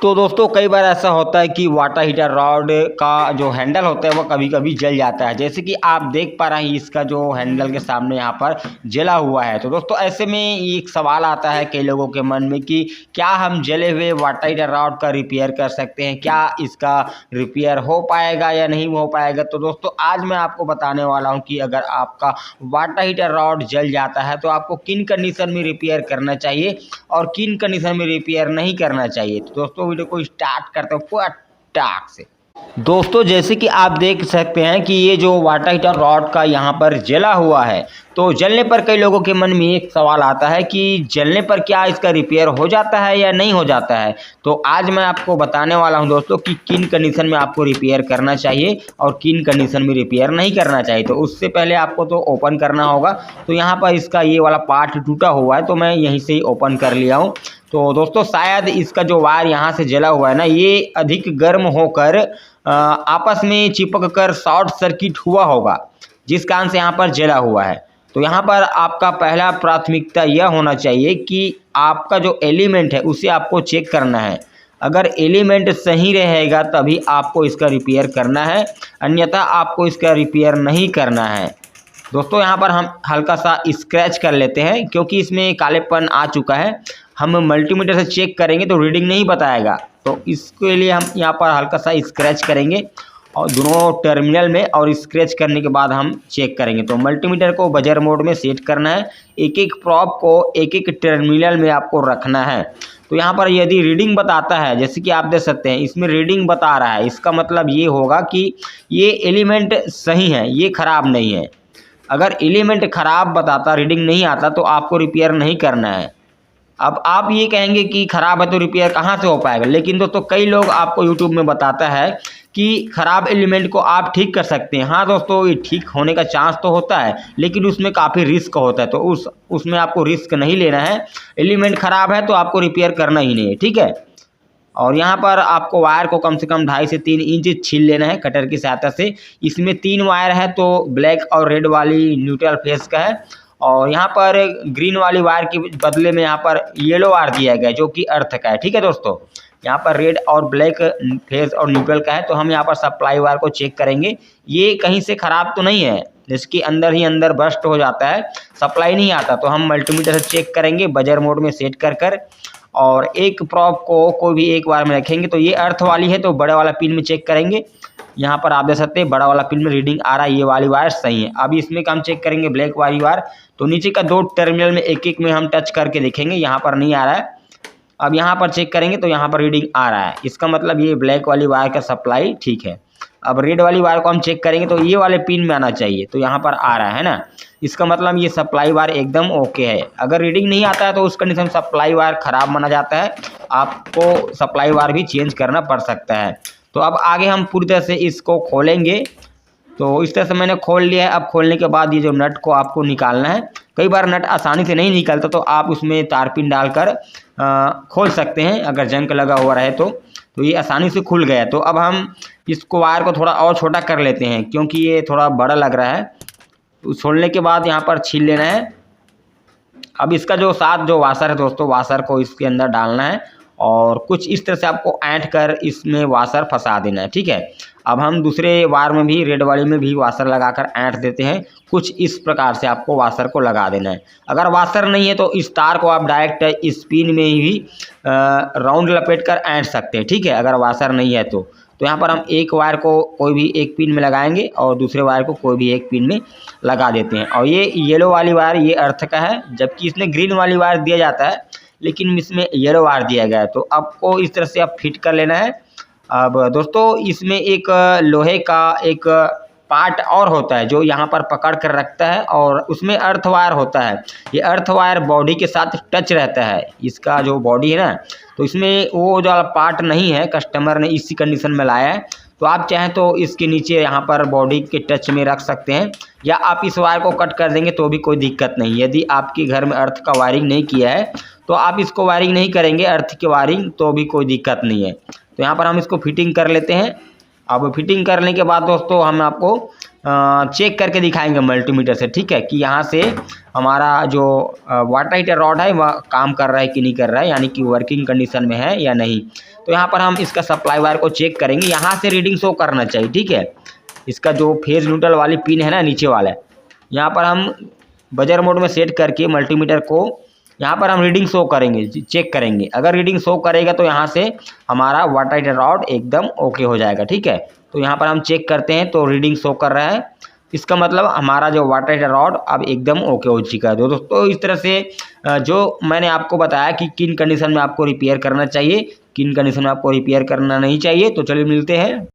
तो दोस्तों कई बार ऐसा होता है कि वाटर हीटर रॉड का जो हैंडल होता है वो कभी कभी जल जाता है। जैसे कि आप देख पा रहे हैं इसका जो हैंडल के सामने यहाँ पर जला हुआ है। तो दोस्तों ऐसे में एक सवाल आता है कई लोगों के मन में कि क्या हम जले हुए वाटर हीटर रॉड का रिपेयर कर सकते हैं, क्या इसका रिपेयर हो पाएगा या नहीं हो पाएगा। तो दोस्तों आज मैं आपको बताने वाला हूँ कि अगर आपका वाटर हीटर रॉड जल जाता है तो आपको किन कंडीशन में रिपेयर करना चाहिए और किन कंडीशन में रिपेयर नहीं करना चाहिए। तो दोस्तों वीडियो को स्टार्ट करते हैं फटाक से। दोस्तों जैसे कि आप देख सकते हैं कि ये जो वाटर हीटर रॉड का यहाँ पर जला हुआ है, तो जलने पर कई लोगों के मन में एक सवाल आता है कि जलने पर क्या इसका रिपेयर हो जाता है या नहीं हो जाता है। तो आज मैं आपको बताने वाला हूं दोस्तों कि किन कंडीशन में आपको रिपेयर करना चाहिए और किन कंडीशन में रिपेयर नहीं करना चाहिए। तो उससे पहले आपको तो ओपन करना होगा। तो यहाँ पर इसका ये वाला पार्ट टूटा हुआ है, तो मैं यहीं से ही ओपन कर लिया हूँ। तो दोस्तों शायद इसका जो वायर यहाँ से जला हुआ है ना, ये अधिक गर्म होकर आपस में चिपक कर शॉर्ट सर्किट हुआ होगा, जिस कारण से यहाँ पर जला हुआ है। तो यहाँ पर आपका पहला प्राथमिकता यह होना चाहिए कि आपका जो एलिमेंट है उसे आपको चेक करना है। अगर एलिमेंट सही रहेगा तभी आपको इसका रिपेयर करना है, अन्यथा आपको इसका रिपेयर नहीं करना है। दोस्तों यहाँ पर हम हल्का सा स्क्रैच कर लेते हैं क्योंकि इसमें कालेपन आ चुका है। हम मल्टीमीटर से चेक करेंगे तो रीडिंग नहीं बताएगा, तो इसके लिए हम यहाँ पर हल्का सा स्क्रैच करेंगे और दोनों टर्मिनल में, और स्क्रैच करने के बाद हम चेक करेंगे। तो मल्टीमीटर को बजर मोड में सेट करना है, एक एक प्रॉब को एक एक टर्मिनल में आपको रखना है। तो यहाँ पर यदि रीडिंग बताता है, जैसे कि आप देख सकते हैं इसमें रीडिंग बता रहा है, इसका मतलब ये होगा कि ये एलिमेंट सही है, ये खराब नहीं है। अगर एलिमेंट खराब बताता, रीडिंग नहीं आता, तो आपको रिपेयर नहीं करना है। अब आप ये कहेंगे कि खराब है तो रिपेयर कहाँ से हो पाएगा, लेकिन दोस्तों कई लोग आपको यूट्यूब में बताता है कि खराब एलिमेंट को आप ठीक कर सकते हैं। हाँ दोस्तों, ये ठीक होने का चांस तो होता है, लेकिन उसमें काफ़ी रिस्क होता है, तो उसमें आपको रिस्क नहीं लेना है। एलिमेंट खराब है तो आपको रिपेयर करना ही नहीं है, ठीक है। और यहाँ पर आपको वायर को कम से कम 2.5 से 3 इंच छील लेना है कटर की सहायता से। इसमें 3 वायर है, तो ब्लैक और रेड वाली न्यूट्रल फेस का है, और यहाँ पर ग्रीन वाली वायर के बदले में यहाँ पर येलो वायर दिया गया है जो कि अर्थ का है, ठीक है दोस्तों। यहाँ पर रेड और ब्लैक फेस और न्यूट्रल का है। तो हम यहाँ पर सप्लाई वायर को चेक करेंगे, ये कहीं से ख़राब तो नहीं है, जिसके अंदर ही अंदर बस्ट हो जाता है, सप्लाई नहीं आता। तो हम मल्टीमीटर से चेक करेंगे बजर मोड में सेट कर और एक प्रॉब को कोई भी एक वायर में रखेंगे। तो ये अर्थ वाली है, तो बड़े वाला पिन में चेक करेंगे। यहाँ पर आप देख सकते हैं बड़ा वाला पिन में रीडिंग आ रहा है, ये वाली वायर सही है। अब इसमें का हम चेक करेंगे ब्लैक वाली वायर, तो नीचे का 2 टर्मिनल में एक एक में हम टच करके देखेंगे, यहाँ पर नहीं आ रहा है। अब यहाँ पर चेक करेंगे तो यहाँ पर रीडिंग आ रहा है, इसका मतलब ये ब्लैक वाली वायर का सप्लाई ठीक है। अब रेड वाली वायर को हम चेक करेंगे तो ये वाले पिन में आना चाहिए, तो यहाँ पर आ रहा है ना, इसका मतलब ये सप्लाई वायर एकदम ओके है। अगर रीडिंग नहीं आता है तो उस कंडीशन में सप्लाई वायर ख़राब माना जाता है, आपको सप्लाई वायर भी चेंज करना पड़ सकता है। तो अब आगे हम पूरी तरह से इसको खोलेंगे। तो इस तरह से मैंने खोल लिया है। अब खोलने के बाद ये जो नट को आपको निकालना है। कई बार नट आसानी से नहीं निकलता, तो आप उसमें तारपिन डालकर खोल सकते हैं, अगर जंग लगा हुआ रहे तो ये आसानी से खुल गया। तो अब हम इसको वायर को थोड़ा और छोटा कर लेते हैं क्योंकि ये थोड़ा बड़ा लग रहा है। तो छोड़ने के बाद यहाँ पर छील लेना है। अब इसका जो साथ जो वाशर है दोस्तों, वाशर को इसके अंदर डालना है और कुछ इस तरह से आपको ऐंठ कर इसमें वाशर फंसा देना है, ठीक है। अब हम दूसरे वायर में भी, रेड वाली में भी वाशर लगाकर ऐंठ देते हैं। कुछ इस प्रकार से आपको वाशर को लगा देना है। अगर वाशर नहीं है तो इस तार को आप डायरेक्ट स्पिन में ही राउंड लपेट कर ऐंठ सकते हैं, ठीक है, अगर वाशर नहीं है तो यहाँ पर हम एक वायर को कोई भी एक पिन में लगाएंगे और दूसरे वायर को कोई भी एक पिन में लगा देते हैं। और ये येलो वाली वायर ये अर्थ का है, जबकि इसमें ग्रीन वाली वायर दिया जाता है, लेकिन इसमें येलो वायर दिया गया है। तो आपको इस तरह से आप फिट कर लेना है। अब दोस्तों इसमें एक लोहे का एक पार्ट और होता है जो यहाँ पर पकड़ कर रखता है, और उसमें अर्थ वायर होता है। ये अर्थ वायर बॉडी के साथ टच रहता है, इसका जो बॉडी है ना, तो इसमें वो जो पार्ट नहीं है, कस्टमर ने इसी कंडीशन में लाया है। तो आप चाहें तो इसके नीचे यहाँ पर बॉडी के टच में रख सकते हैं, या आप इस वायर को कट कर देंगे तो भी कोई दिक्कत नहीं। यदि आपके घर में अर्थ का वायरिंग नहीं किया है तो आप इसको वायरिंग नहीं करेंगे, अर्थ की वायरिंग, तो भी कोई दिक्कत नहीं है। तो यहाँ पर हम इसको फिटिंग कर लेते हैं। अब फिटिंग करने के बाद दोस्तों हम आपको चेक करके दिखाएंगे मल्टीमीटर से, ठीक है, कि यहाँ से हमारा जो वाटर हीटर रॉड है वह काम कर रहा है कि नहीं कर रहा है, यानी कि वर्किंग कंडीशन में है या नहीं। तो यहाँ पर हम इसका सप्लाई वायर को चेक करेंगे, यहाँ से रीडिंग शो करना चाहिए, ठीक है। इसका जो फेज न्यूट्रल वाली पिन है ना नीचे वाला, यहाँ पर हम बजर मोड में सेट करके मल्टीमीटर को यहाँ पर हम रीडिंग शो करेंगे, चेक करेंगे। अगर रीडिंग शो करेगा तो यहाँ से हमारा वाटर हीटर रॉड एकदम ओके हो जाएगा, ठीक है। तो यहाँ पर हम चेक करते हैं तो रीडिंग शो कर रहा है, इसका मतलब हमारा जो वाटर हीटर रॉड अब एकदम ओके हो चुका है। दोस्तों इस तरह से जो मैंने आपको बताया कि किन कंडीशन में आपको रिपेयर करना चाहिए, किन कंडीशन में आपको रिपेयर करना नहीं चाहिए। तो चलिए मिलते हैं।